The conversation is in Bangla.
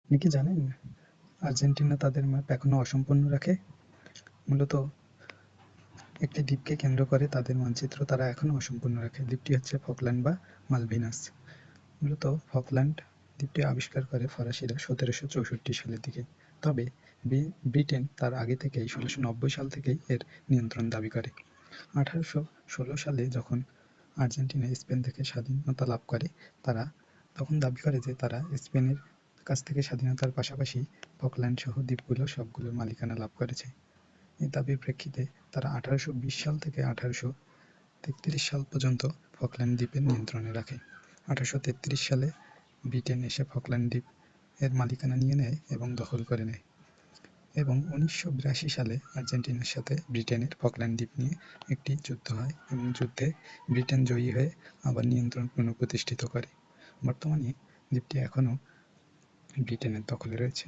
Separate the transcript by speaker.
Speaker 1: আপনি কি জানেন আর্জেন্টিনা তাদের ম্যাপ এখনো অসম্পূর্ণ রাখে? মূলত একটি দ্বীপকে কেন্দ্র করে তাদের মানচিত্র তারা এখনো অসম্পূর্ণ রাখে। দ্বীপটি হচ্ছে ফকল্যান্ড বা মালভিনাস। মূলত ফকল্যান্ড দ্বীপটি আবিষ্কার করে ফরাসিরা 1764 সালের দিকে। তবে ব্রিটেন তার আগে থেকেই 1690 সাল থেকেই এর নিয়ন্ত্রণ দাবি করে। 1816 সালে যখন আর্জেন্টিনা স্পেন থেকে স্বাধীনতা লাভ করে, তারা তখন দাবি করে যে তারা স্পেনের কাছ থেকে স্বাধীনতার পাশাপাশি ফকল্যান্ড সহ দ্বীপগুলো সবগুলোর মালিকানা লাভ করেছে। এই দাবির প্রেক্ষিতে তারা 1820 সাল থেকে 1833 সাল পর্যন্ত ফকল্যান্ড দ্বীপের নিয়ন্ত্রণে রাখে। 1833 সালে ব্রিটেন এসে ফকল্যান্ড দ্বীপ এর মালিকানা নিয়ে নেয় এবং দখল করে নেয়, এবং 1982 সালে আর্জেন্টিনার সাথে ব্রিটেনের ফকল্যান্ড দ্বীপ নিয়ে একটি যুদ্ধ হয় এবং যুদ্ধে ব্রিটেন জয়ী হয়ে আবার নিয়ন্ত্রণ পুনঃপ্রতিষ্ঠিত করে। বর্তমানে দ্বীপটি এখনও ব্রিটেনের দখলে রয়েছে।